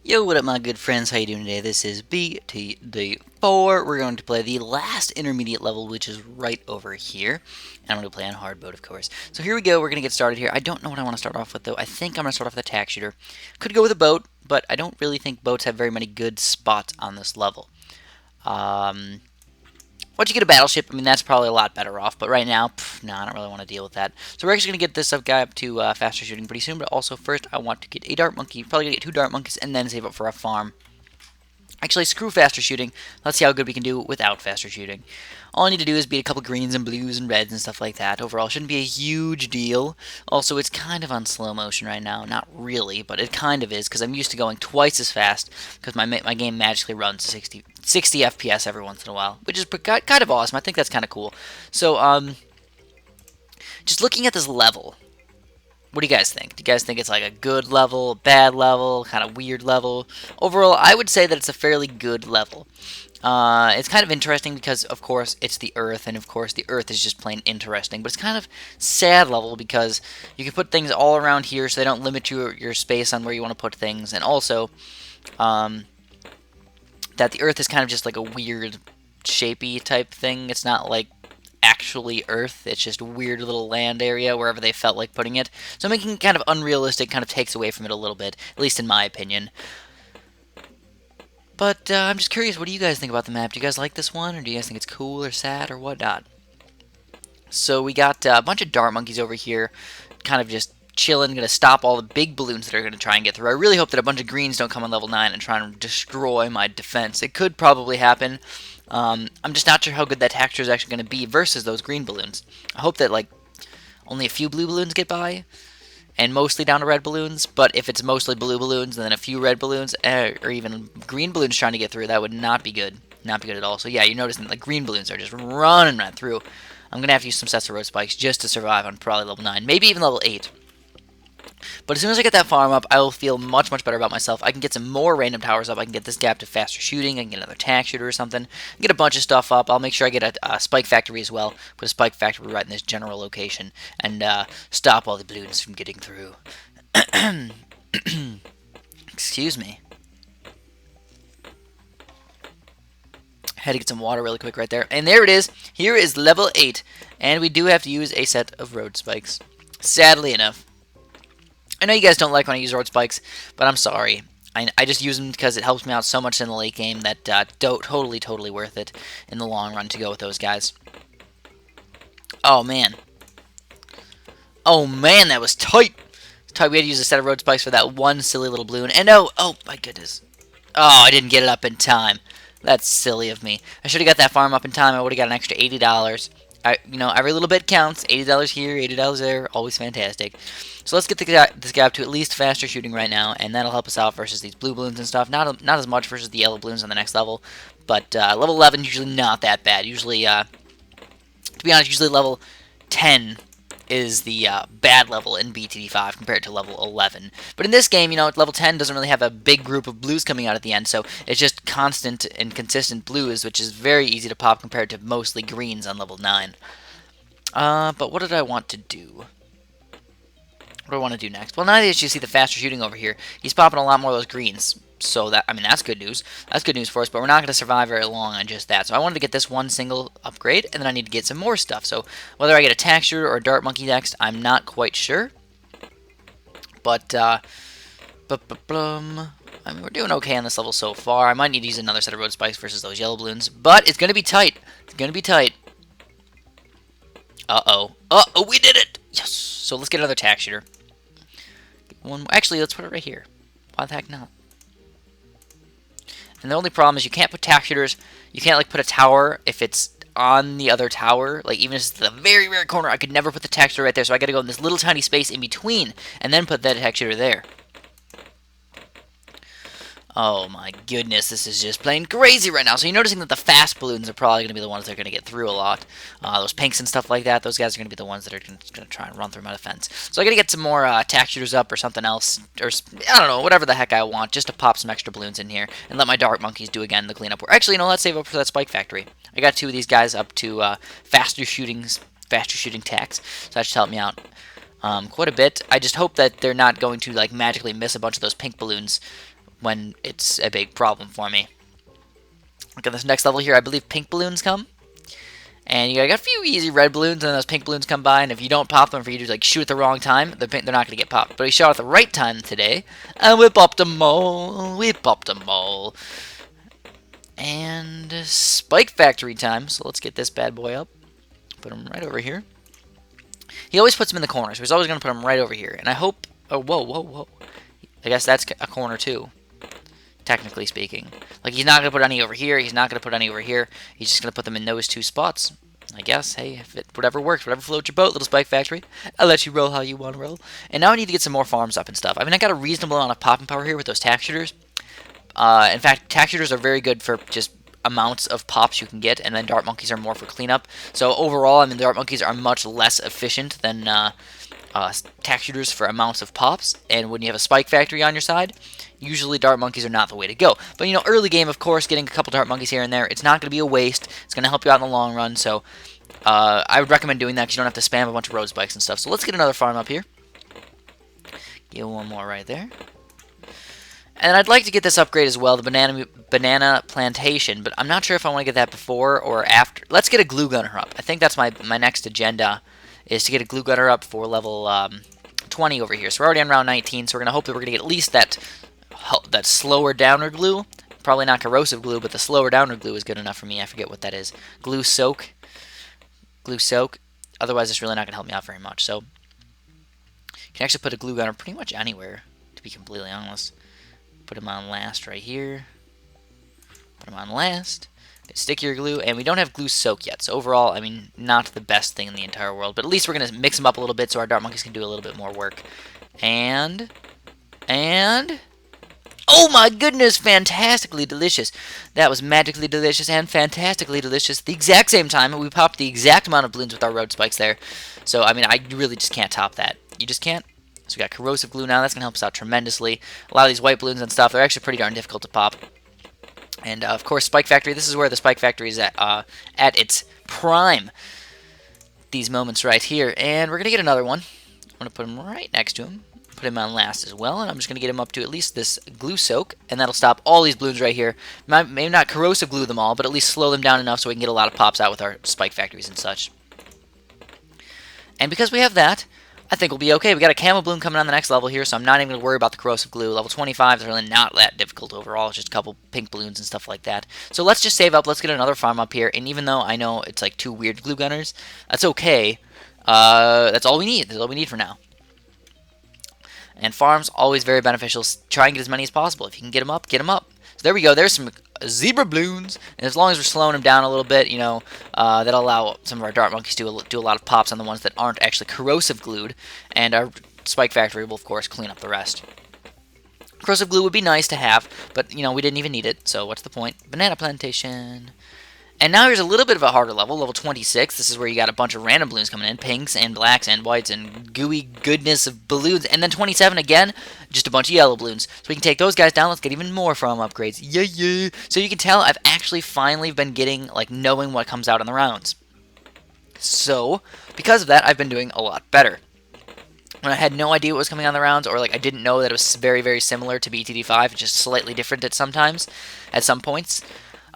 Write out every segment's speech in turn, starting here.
Yo, what up, my good friends? How you doing today? This is BTD4. We're going to play the last intermediate level, which is right over here. And I'm going to play on hard mode, of course. So here we go. We're going to get started here. I don't know what I want to start off with, though. I think I'm going to start off with a tack shooter. Could go with a boat, but I don't really think boats have very many good spots on this level. Once you get a battleship, I mean, that's probably a lot better off. But right now, no, I don't really want to deal with that. So we're actually going to get this guy up to faster shooting pretty soon. But also, first, I want to get a dart monkey. Probably going to get 2 dart monkeys and then save up for a farm. Actually, screw faster shooting. Let's see how good we can do without faster shooting. All I need to do is beat a couple greens and blues and reds and stuff like that. Overall, shouldn't be a huge deal. Also, it's kind of on slow motion right now. Not really, but it kind of is because I'm used to going twice as fast because my game magically runs 60 FPS every once in a while, which is kind of awesome. I think that's kind of cool. So, just looking at this level, what do you guys think? Do you guys think it's like a good level, bad level, kind of weird level? Overall, I would say that it's a fairly good level. It's kind of interesting because, of course, it's the Earth, and of course the Earth is just plain interesting. But it's kind of sad level because you can put things all around here so they don't limit your space on where you want to put things. And also, that the Earth is kind of just like a weird, shapey type thing. It's not like actually Earth. It's just a weird little land area wherever they felt like putting it. So making it kind of unrealistic kind of takes away from it a little bit, at least in my opinion. But I'm just curious, what do you guys think about the map? Do you guys like this one, or do you guys think it's cool or sad or whatnot? So we got a bunch of dart monkeys over here, kind of just chilling, going to stop all the big balloons that are going to try and get through. I really hope that a bunch of greens don't come on level 9 and try and destroy my defense. It could probably happen. I'm just not sure how good that texture is actually going to be versus those green balloons. I hope that, like, only a few blue balloons get by, and mostly down to red balloons, but if it's mostly blue balloons and then a few red balloons, or even green balloons trying to get through, that would not be good. Not be good at all. So yeah, you're noticing that, like, green balloons are just running right through. I'm going to have to use some sets of road spikes just to survive on probably level 9, maybe even level 8. But as soon as I get that farm up, I will feel much, much better about myself. I can get some more random towers up. I can get this gap to faster shooting. I can get another tack shooter or something. Get a bunch of stuff up. I'll make sure I get a spike factory as well. Put a spike factory right in this general location. And stop all the balloons from getting through. Excuse me. Had to get some water really quick right there. And there it is. Here is level 8. And we do have to use a set of road spikes. Sadly enough. I know you guys don't like when I use road spikes, but I'm sorry. I just use them because it helps me out so much in the late game that totally worth it in the long run to go with those guys. Oh, man. Oh, man, that was tight. Tight. We had to use a set of road spikes for that one silly little balloon. And oh, my goodness. Oh, I didn't get it up in time. That's silly of me. I should have got that farm up in time. I would have got an extra $80. Every little bit counts. $80 here, $80 there. Always fantastic. So let's get this guy up to at least faster shooting right now, and that'll help us out versus these blue balloons and stuff. Not as much versus the yellow balloons on the next level, but level 11 usually not that bad. Usually, to be honest, usually level 10 is the bad level in BTD5 compared to level 11. But in this game, level 10 doesn't really have a big group of blues coming out at the end, so it's just constant and consistent blues, which is very easy to pop compared to mostly greens on level 9. But what did I want to do? What do I want to do next? Well, now that you see the faster shooting over here, he's popping a lot more of those greens. So that's good news. That's good news for us, but we're not going to survive very long on just that. So I wanted to get this one single upgrade, and then I need to get some more stuff. So whether I get a tack shooter or a dart monkey next, I'm not quite sure. But, I mean, we're doing okay on this level so far. I might need to use another set of road spikes versus those yellow balloons, but it's going to be tight. It's going to be tight. Uh-oh. Uh-oh, we did it! Yes! So let's get another tack shooter. Actually, let's put it right here. Why the heck not? And the only problem is you can't put tack shooters. You can't, like, put a tower if it's on the other tower. Like, even if it's the very rare corner, I could never put the tack shooter right there. So I gotta go in this little tiny space in between and then put that tack shooter there. Oh my goodness, this is just plain crazy right now. So you're noticing that the fast balloons are probably going to be the ones that are going to get through a lot. Those pinks and stuff like that, those guys are going to be the ones that are going to try and run through my defense. So I got to get some more tack shooters up or something else. Or, I don't know, whatever the heck I want, just to pop some extra balloons in here. And let my dart monkeys do again the cleanup work. Actually, let's save up for that spike factory. I got 2 of these guys up to faster shooting tacks. So that should help me out quite a bit. I just hope that they're not going to, like, magically miss a bunch of those pink balloons when it's a big problem for me. Look at this next level here. I believe pink balloons come. And you got a few easy red balloons, and then those pink balloons come by, and if you don't pop them, for you to like shoot at the wrong time, they're not going to get popped. But we shot at the right time today, and we popped them all. We popped them all. And Spike Factory time. So let's get this bad boy up. Put him right over here. He always puts him in the corner, so he's always going to put him right over here. And I hope... Oh, whoa, whoa, whoa. I guess that's a corner too, technically speaking. Like, he's not going to put any over here. He's not going to put any over here. He's just going to put them in those two spots. I guess, hey, if it whatever works, whatever floats your boat, little Spike Factory. I'll let you roll how you want to roll. And now I need to get some more farms up and stuff. I mean, I got a reasonable amount of popping power here with those tack shooters. In fact, tack shooters are very good for just amounts of pops you can get, and then dart monkeys are more for cleanup. So overall, I mean, dart monkeys are much less efficient than tack shooters for amounts of pops. And when you have a Spike Factory on your side, usually dart monkeys are not the way to go. But, you know, early game, of course, getting a couple dart monkeys here and there, it's not going to be a waste. It's going to help you out in the long run. So I would recommend doing that because you don't have to spam a bunch of road spikes and stuff. So let's get another farm up here. Get one more right there. And I'd like to get this upgrade as well, the banana plantation, but I'm not sure if I want to get that before or after. Let's get a glue gunner up. I think that's my next agenda, is to get a glue gunner up for level 20 over here. So we're already on round 19, so we're going to hope that we're going to get at least that slower downer glue. Probably not corrosive glue, but the slower downer glue is good enough for me. I forget what that is. Glue soak. Glue soak. Otherwise, it's really not going to help me out very much. So you can actually put a glue gunner pretty much anywhere, to be completely honest. Put him on last right here. Put him on last. Stick your glue, and we don't have glue soak yet. So overall, I mean, not the best thing in the entire world, but at least we're going to mix them up a little bit so our dart monkeys can do a little bit more work. And oh my goodness, fantastically delicious. That was magically delicious and fantastically delicious at the exact same time. We popped the exact amount of balloons with our road spikes there. So, I mean, I really just can't top that. You just can't. So we got corrosive glue now. That's going to help us out tremendously. A lot of these white balloons and stuff, they're actually pretty darn difficult to pop. And, of course, Spike Factory. This is where the Spike Factory is at its prime. These moments right here. And we're going to get another one. I'm going to put him right next to him. Put him on last as well. And I'm just going to get him up to at least this glue soak. And that'll stop all these balloons right here. Maybe not corrosive glue them all, but at least slow them down enough so we can get a lot of pops out with our Spike Factories and such. And because we have that, I think we'll be okay. We got a camo balloon coming on the next level here, so I'm not even going to worry about the corrosive glue. Level 25 is really not that difficult overall. It's just a couple pink balloons and stuff like that. So let's just save up. Let's get another farm up here. And even though I know it's like 2 weird glue gunners, that's okay. That's all we need. That's all we need for now. And farms, always very beneficial. Try and get as many as possible. If you can get them up, get them up. So there we go. There's some zebra balloons. And as long as we're slowing them down a little bit, you know, that'll allow some of our dart monkeys to do a lot of pops on the ones that aren't actually corrosive glued. And our Spike Factory will, of course, clean up the rest. Corrosive glue would be nice to have, but, you know, we didn't even need it. So what's the point? Banana plantation. And now here's a little bit of a harder level, level 26. This is where you got a bunch of random balloons coming in, pinks and blacks and whites and gooey goodness of balloons. And then 27 again, just a bunch of yellow balloons. So we can take those guys down. Let's get even more farm upgrades. Yeah, yeah. So you can tell I've actually finally been getting, like, knowing what comes out in the rounds. So, because of that, I've been doing a lot better. When I had no idea what was coming on the rounds, or like I didn't know that it was very, very similar to BTD5, just slightly different at some points.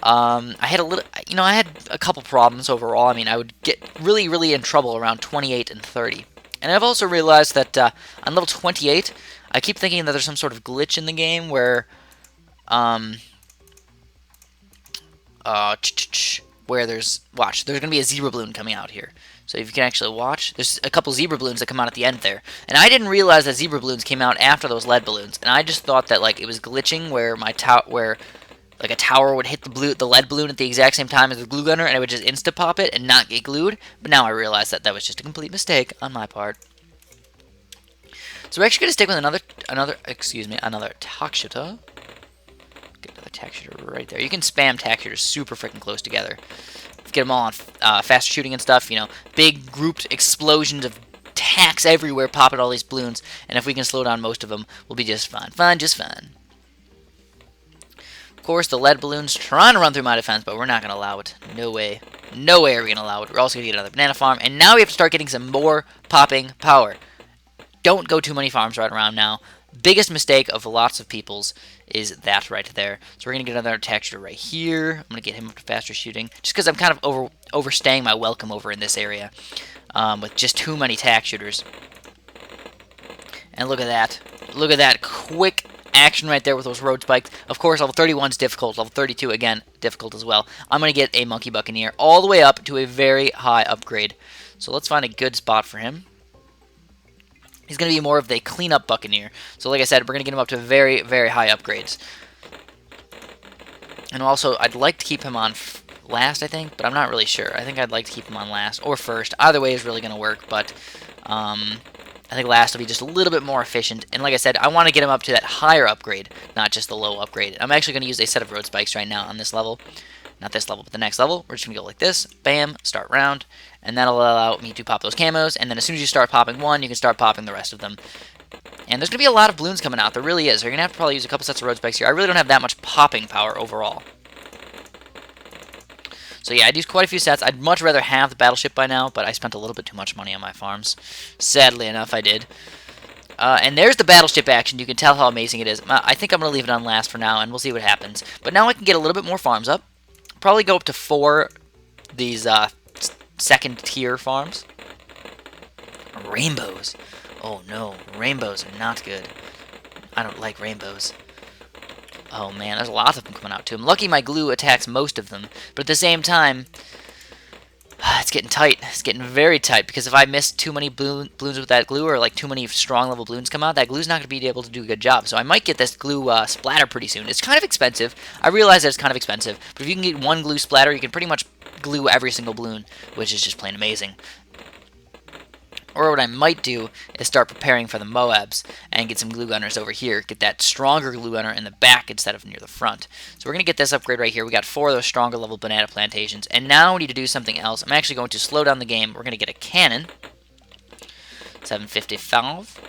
I had I had a couple problems overall. I mean, I would get really, really in trouble around 28 and 30. And I've also realized that on level 28, I keep thinking that there's some sort of glitch in the game where, there's going to be a zebra balloon coming out here. So if you can actually watch, there's a couple zebra balloons that come out at the end there. And I didn't realize that zebra balloons came out after those lead balloons. And I just thought that, like, it was glitching where like a tower would hit the lead balloon at the exact same time as the glue gunner, and it would just insta-pop it and not get glued. But now I realize that that was just a complete mistake on my part. So we're actually going to stick with another tack shooter. Get another tack shooter right there. You can spam tack shooters super freaking close together. Get them all on fast shooting and stuff, you know, big grouped explosions of tacks everywhere popping all these balloons, and if we can slow down most of them, we'll be just fine. Just fine. Of course, the lead balloon's trying to run through my defense, but we're not going to allow it. No way. No way are we going to allow it. We're also going to get another banana farm, and now we have to start getting some more popping power. Don't go too many farms right around now. Biggest mistake of lots of people's is that right there. So we're going to get another attack shooter right here. I'm going to get him up to faster shooting, just because I'm kind of overstaying my welcome over in this area with just too many attack shooters. And look at that. Look at that quick action right there with those road spikes. Of course, level 31 is difficult. Level 32, again, difficult as well. I'm going to get a Monkey Buccaneer all the way up to a very high upgrade. So let's find a good spot for him. He's going to be more of the cleanup Buccaneer. So like I said, we're going to get him up to very, very high upgrades. And also, I'd like to keep him on last, I think, but I'm not really sure. I think I'd like to keep him on last or first. Either way is really going to work, but I think last will be just a little bit more efficient. And like I said, I want to get him up to that higher upgrade, not just the low upgrade. I'm actually going to use a set of road spikes right now on this level. Not this level, but the next level. We're just going to go like this. Bam. Start round. And that'll allow me to pop those camos. And then as soon as you start popping one, you can start popping the rest of them. And there's going to be a lot of balloons coming out. There really is. You're going to have to probably use a couple sets of road spikes here. I really don't have that much popping power overall. So yeah, I'd use quite a few sets. I'd much rather have the battleship by now, but I spent a little bit too much money on my farms. Sadly enough, I did. And there's the battleship action. You can tell how amazing it is. I think I'm going to leave it on last for now, and we'll see what happens. But now I can get a little bit more farms up. Probably go up to 4 these second tier farms. Rainbows. Oh no, rainbows are not good. I don't like rainbows. Oh man, there's a lot of them coming out too. I'm lucky my glue attacks most of them, but at the same time, it's getting tight. It's getting very tight, because if I miss too many balloons with that glue, or like too many strong level balloons come out, that glue's not going to be able to do a good job. So I might get this glue splatter pretty soon. It's kind of expensive. I realize that it's kind of expensive, but if you can get one glue splatter, you can pretty much glue every single balloon, which is just plain amazing. Or what I might do is start preparing for the MOABs and get some glue gunners over here. Get that stronger glue gunner in the back instead of near the front. So we're going to get this upgrade right here. We got 4 of those stronger level banana plantations. And now we need to do something else. I'm actually going to slow down the game. We're going to get a cannon. 755.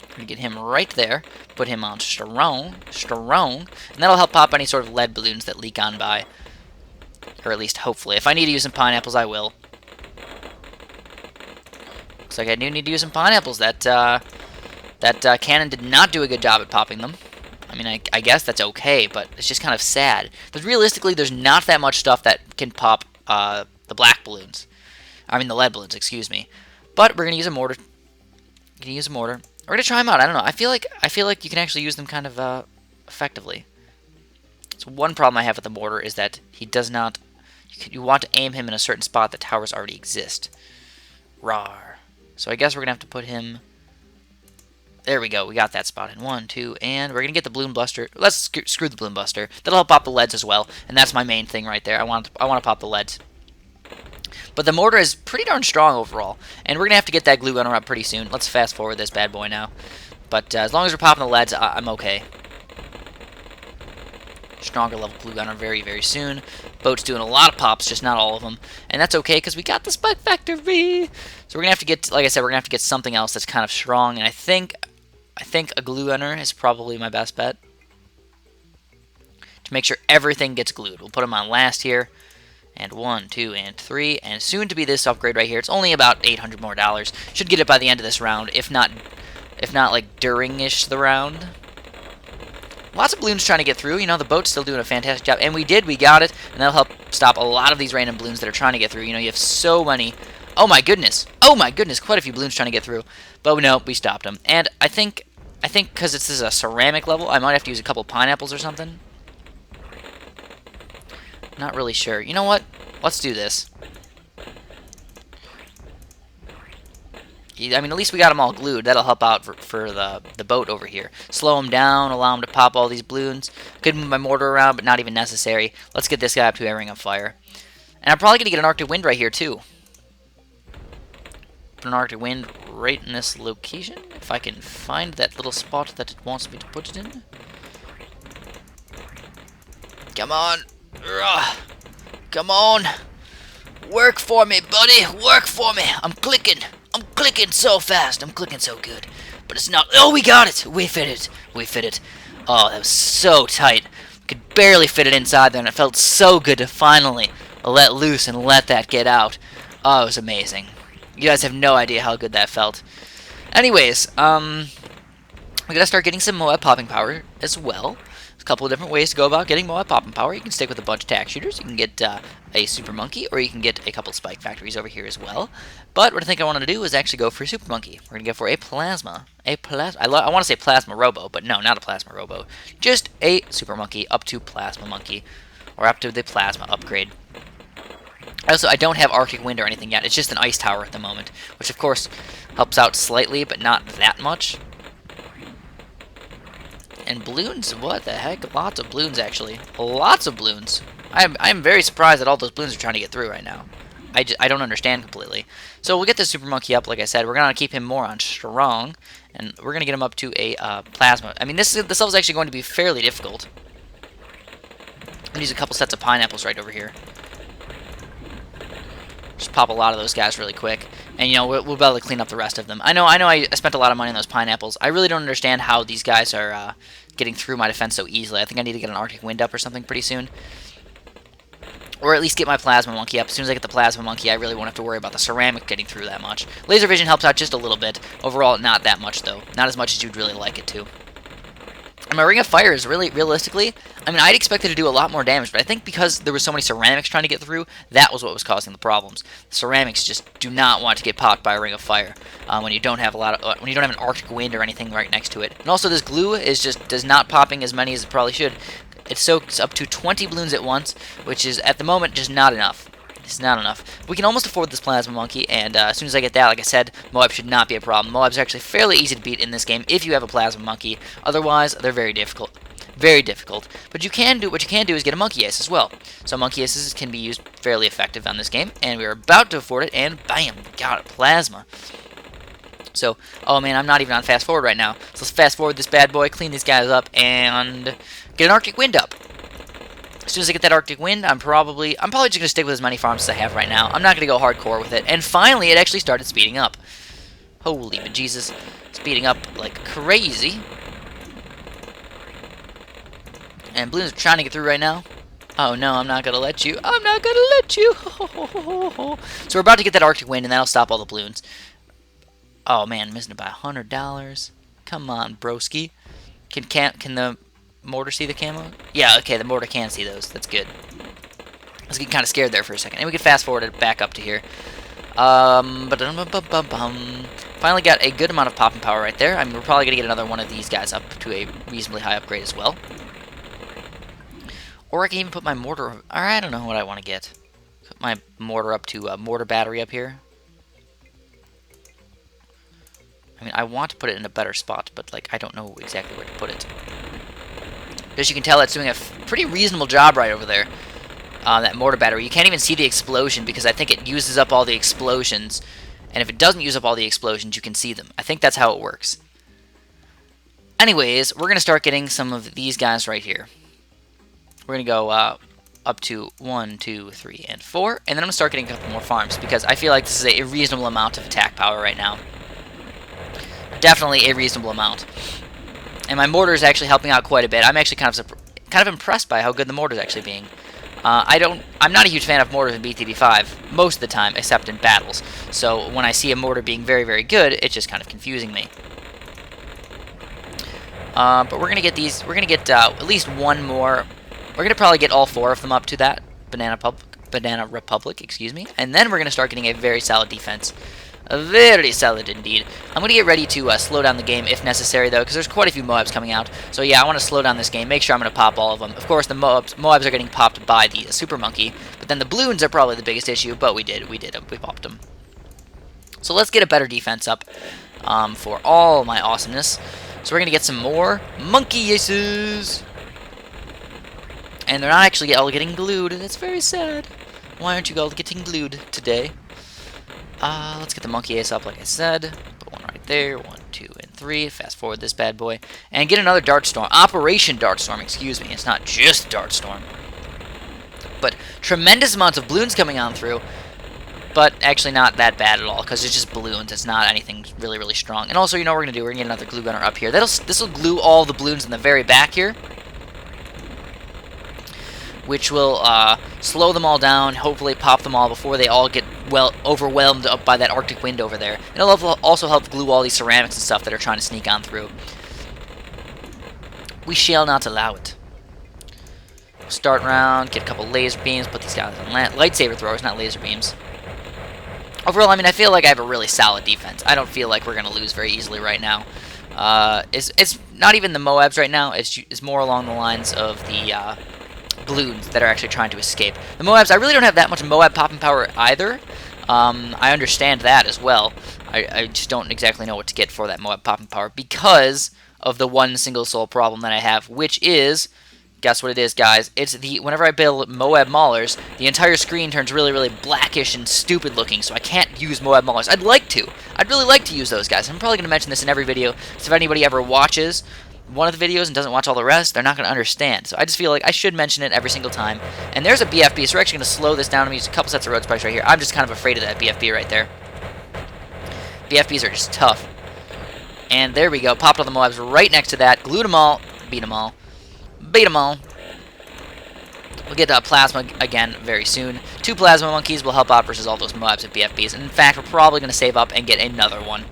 We're going to get him right there. Put him on strong. And that'll help pop any sort of lead balloons that leak on by. Or at least hopefully. If I need to use some pineapples, I will. Looks like I do need to use some pineapples. That cannon did not do a good job at popping them. I mean, I guess that's okay, but it's just kind of sad. But realistically, there's not that much stuff that can pop the black balloons. I mean, the lead balloons, excuse me. But we're gonna use a mortar. We're gonna try them out. I don't know. I feel like you can actually use them kind of effectively. So one problem I have with the mortar is that he does not. You want to aim him in a certain spot that towers already exist. Rawr. So I guess we're going to have to put him... There we go. We got that spot in 1, 2, and we're going to get the balloon buster. Let's screw the balloon buster. That'll help pop the leads as well, and that's my main thing right there. I want to pop the leads. But the mortar is pretty darn strong overall, and we're going to have to get that glue gunner up pretty soon. Let's fast forward this bad boy now. But as long as we're popping the leads, I'm okay. Stronger level glue gunner very, very soon. Boat's doing a lot of pops, just not all of them. And that's okay, because we got the Spike Factory! So we're going to have to get, like I said, we're going to have to get something else that's kind of strong. And I think a glue gunner is probably my best bet. To make sure everything gets glued. We'll put them on last here. And 1, 2, and 3. And soon to be this upgrade right here. It's only about $800 more. Should get it by the end of this round, if not like during-ish the round. Lots of balloons trying to get through. You know, the boat's still doing a fantastic job. And we got it. And that'll help stop a lot of these random balloons that are trying to get through. You know, you have so many. Oh my goodness. Oh my goodness. Quite a few balloons trying to get through. But no, we stopped them. And I think because this is a ceramic level, I might have to use a couple pineapples or something. Not really sure. You know what? Let's do this. I mean, at least we got them all glued. That'll help out for the boat over here. Slow him down, allow him to pop all these balloons. Could move my mortar around, but not even necessary. Let's get this guy up to a ring of fire. And I'm probably going to get an Arctic Wind right here, too. Put an Arctic Wind right in this location. If I can find that little spot that it wants me to put it in. Come on. Ugh. Come on. Work for me, buddy. Work for me. I'm clicking so fast. I'm clicking so good. But it's not... Oh, we got it. We fit it. We fit it. Oh, that was so tight. Could barely fit it inside there, and it felt so good to finally let loose and let that get out. Oh, it was amazing. You guys have no idea how good that felt. Anyways, We gotta start getting some MOAB popping power as well. There's a couple of different ways to go about getting MOAB popping power. You can stick with a bunch of tack shooters. You can get a super monkey, or you can get a couple of spike factories over here as well. But what I think I wanted to do is actually go for a super monkey. We're gonna go for a plasma. I want to say plasma robo, but no, not a plasma robo. Just a super monkey up to plasma monkey, or up to the plasma upgrade. Also, I don't have Arctic Wind or anything yet. It's just an ice tower at the moment, which of course helps out slightly, but not that much. And balloons, what the heck? Lots of balloons, actually. Lots of balloons. I'm very surprised that all those balloons are trying to get through right now. I don't understand completely. So we'll get this super monkey up, like I said. We're going to keep him more on strong, and we're going to get him up to a plasma. I mean, this level is actually going to be fairly difficult. I'm going to use a couple sets of pineapples right over here. Just pop a lot of those guys really quick. And, you know, we'll be able to clean up the rest of them. I know I spent a lot of money on those pineapples. I really don't understand how these guys are getting through my defense so easily. I think I need to get an Arctic Wind up or something pretty soon. Or at least get my Plasma Monkey up. As soon as I get the Plasma Monkey, I really won't have to worry about the ceramic getting through that much. Laser Vision helps out just a little bit. Overall, not that much, though. Not as much as you'd really like it to. And my Ring of Fire is really, realistically, I mean, I'd expect it to do a lot more damage, but I think because there were so many ceramics trying to get through, that was what was causing the problems. The ceramics just do not want to get popped by a Ring of Fire when you don't have when you don't have an Arctic Wind or anything right next to it. And also, this glue does not popping as many as it probably should. It soaks up to 20 balloons at once, which is at the moment just not enough. It's not enough. We can almost afford this Plasma Monkey, and as soon as I get that, like I said, MOAB should not be a problem. MOABs are actually fairly easy to beat in this game if you have a Plasma Monkey. Otherwise, they're very difficult. Very difficult. But what you can do is get a Monkey Ace as well. So Monkey Aces can be used fairly effective on this game, and we're about to afford it, and bam, got it, Plasma. So, oh man, I'm not even on fast forward right now. So let's fast forward this bad boy, clean these guys up, and get an Arctic Wind up. As soon as I get that Arctic Wind, I'm probably just going to stick with as many farms as I have right now. I'm not going to go hardcore with it. And finally, it actually started speeding up. Holy bejesus. Speeding up like crazy. And balloons are trying to get through right now. Oh no, I'm not going to let you. I'm not going to let you. So we're about to get that Arctic Wind, and that'll stop all the balloons. Oh man, missing it by $100. Come on, broski. Can the mortar see the camo? Yeah, okay, the mortar can see those. That's good. I was getting kind of scared there for a second. And we can fast forward it back up to here. Finally got a good amount of popping power right there. I mean, we're probably going to get another one of these guys up to a reasonably high upgrade as well. Or I can even put my mortar... Or I don't know what I want to get. Put my mortar up to a mortar battery up here. I mean, I want to put it in a better spot, but, like, I don't know exactly where to put it. As you can tell, it's doing a pretty reasonable job right over there. That mortar battery. You can't even see the explosion because I think it uses up all the explosions. And if it doesn't use up all the explosions, you can see them. I think that's how it works. Anyways, we're going to start getting some of these guys right here. We're going to go up to 1, 2, 3, and 4. And then I'm going to start getting a couple more farms because I feel like this is a reasonable amount of attack power right now. Definitely a reasonable amount. And my mortar is actually helping out quite a bit. I'm actually kind of impressed by how good the mortar is actually being. I'm not a huge fan of mortars in BTD4 most of the time, except in battles. So when I see a mortar being very, very good, it's just kind of confusing me. But we're gonna get these. We're gonna get at least one more. We're gonna probably get all 4 of them up to that Banana Republic, excuse me. And then we're gonna start getting a very solid defense. Very solid indeed. I'm going to get ready to slow down the game if necessary, though, because there's quite a few MOABs coming out. So yeah, I want to slow down this game, make sure I'm going to pop all of them. Of course, the MOABs are getting popped by the Super Monkey, but then the balloons are probably the biggest issue, but we popped them. So let's get a better defense up for all my awesomeness. So we're going to get some more Monkey Aces. And they're not actually all getting glued, and it's very sad. Why aren't you all getting glued today? Let's get the Monkey Ace up, like I said. Put one right there. 1, 2, and 3. Fast forward this bad boy. And get another Dart Storm. Operation Dart Storm, excuse me. It's not just Dart Storm. But tremendous amounts of balloons coming on through. But actually not that bad at all, because it's just balloons. It's not anything really, really strong. And also, you know what we're going to do? We're going to get another glue gunner up here. This will glue all the balloons in the very back here, which will slow them all down, hopefully pop them all before they all get overwhelmed up by that Arctic Wind over there. And it'll also help glue all these ceramics and stuff that are trying to sneak on through. We shall not allow it. Start round, get a couple laser beams, put these guys on lightsaber throwers, not laser beams. Overall, I mean, I feel like I have a really solid defense. I don't feel like we're going to lose very easily right now. It's not even the MOABs right now. It's more along the lines of the balloons that are actually trying to escape. The MOABs, I really don't have that much MOAB popping power either. I understand that as well. I just don't exactly know what to get for that MOAB popping power because of the one single sole problem that I have, which is, guess what it is, guys? It's whenever I build MOAB Maulers, the entire screen turns really, really blackish and stupid looking, so I can't use MOAB Maulers. I'd like to. I'd really like to use those guys. I'm probably going to mention this in every video, so if anybody ever watches one of the videos and doesn't watch all the rest, they're not going to understand. So I just feel like I should mention it every single time. And there's a BFB, so we're actually going to slow this down. I'm going to use a couple sets of road spikes right here. I'm just kind of afraid of that BFB right there. BFBs are just tough. And there we go. Popped all the MOABs right next to that. Glued them all. Beat them all. Beat them all. We'll get Plasma again very soon. 2 Plasma Monkeys will help out versus all those MOABs and BFBs. And in fact, we're probably going to save up and get another one.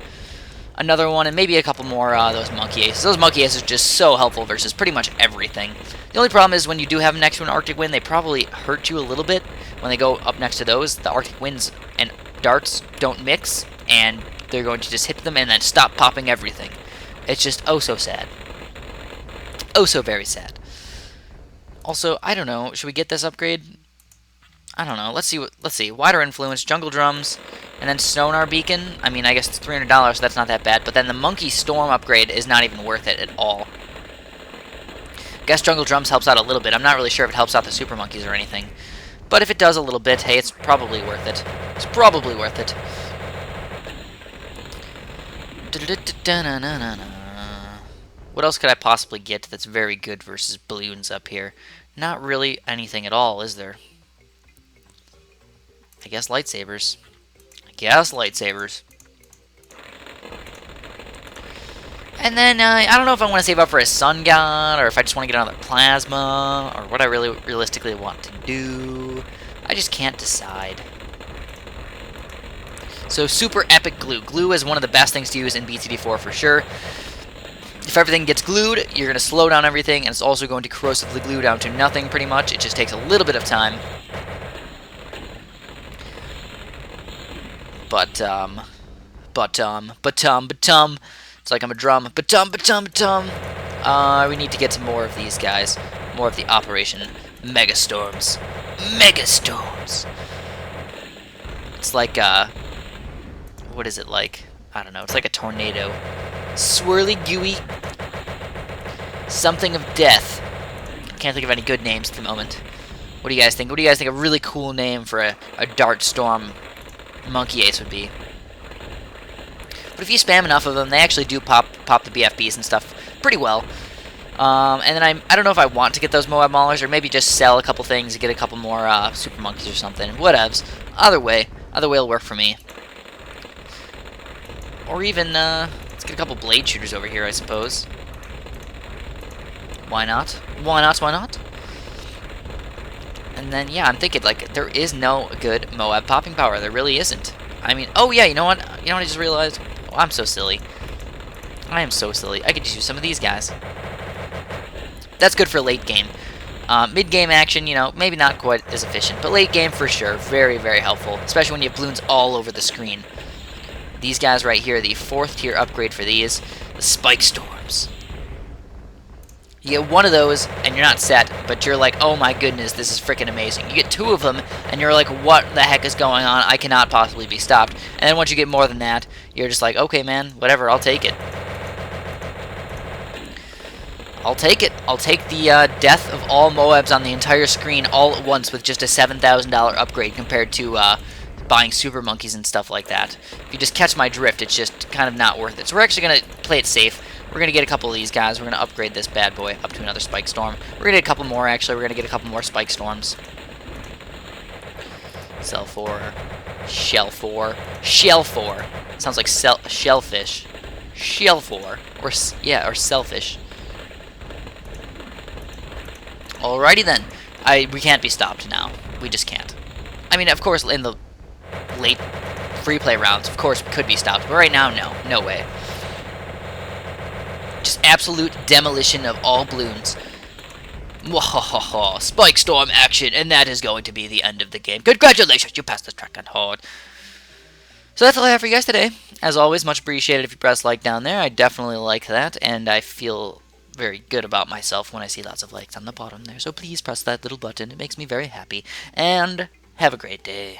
Another one, and maybe a couple more those Monkey Aces. Those Monkey Aces are just so helpful versus pretty much everything. The only problem is when you do have them next to an Arctic Wind, they probably hurt you a little bit when they go up next to those. The Arctic Winds and darts don't mix, and they're going to just hit them and then stop popping everything. It's just oh so sad. Oh so very sad. Also, I don't know, should we get this upgrade? I don't know. Let's see. Wider Influence, Jungle Drums, and then Sonar Beacon. I mean, I guess it's $300, so that's not that bad. But then the Monkey Storm upgrade is not even worth it at all. I guess Jungle Drums helps out a little bit. I'm not really sure if it helps out the Super Monkeys or anything. But if it does a little bit, hey, it's probably worth it. It's probably worth it. What else could I possibly get that's very good versus balloons up here? Not really anything at all, is there? I guess lightsabers. And then, I don't know if I want to save up for a Sun God, or if I just want to get another Plasma, or what I really realistically want to do. I just can't decide. So, super epic glue. Glue is one of the best things to use in BTD4 for sure. If everything gets glued, you're going to slow down everything, and it's also going to corrosively glue down to nothing, pretty much. It just takes a little bit of time. But, it's like I'm a drum. We need to get some more of these guys. More of the Operation Megastorms. It's like, what is it like? I don't know. It's like a tornado. Swirly, gooey, something of death. Can't think of any good names at the moment. What do you guys think? What do you guys think a really cool name for a Dart Storm Monkey Ace would be? But if you spam enough of them, they actually do pop the BFBs and stuff pretty well. And then I don't know if I want to get those MOAB Maulers, or maybe just sell a couple things and get a couple more Super Monkeys or something. Whatevs. Either way will work for me. Or even, let's get a couple Blade Shooters over here, I suppose. Why not? And then, yeah, I'm thinking, like, there is no good MOAB popping power. There really isn't. I mean, oh, yeah, you know what? You know what I just realized? Oh, I'm so silly. I am so silly. I could just use some of these guys. That's good for late game. Mid-game action, you know, maybe not quite as efficient, but late game for sure. Very, very helpful, especially when you have balloons all over the screen. These guys right here, the 4th tier upgrade for these, the Spike Storms. You get one of those, and you're not set, but you're like, oh my goodness, this is freaking amazing. You get 2 of them, and you're like, what the heck is going on? I cannot possibly be stopped. And then once you get more than that, you're just like, okay, man, whatever, I'll take it. I'll take it. I'll take the death of all MOABs on the entire screen all at once with just a $7,000 upgrade compared to buying Super Monkeys and stuff like that. If you just catch my drift, it's just kind of not worth it. So we're actually going to play it safe. We're going to get a couple of these guys. We're going to upgrade this bad boy up to another Spike Storm. We're going to get a couple more, actually. We're going to get a couple more Spike Storms. Cell 4. Shell 4. Shell 4. Sounds like shellfish. Shell 4. Or selfish. Alrighty then. We can't be stopped now. We just can't. I mean, of course, in the late free play rounds, of course, we could be stopped. But right now, no. No way. Just absolute demolition of all balloons. Mwahaha, Spike Storm action, and that is going to be the end of the game. Congratulations, you passed this track on hard. So that's all I have for you guys today. As always, much appreciated if you press like down there. I definitely like that, and I feel very good about myself when I see lots of likes on the bottom there. So please press that little button. It makes me very happy. And have a great day.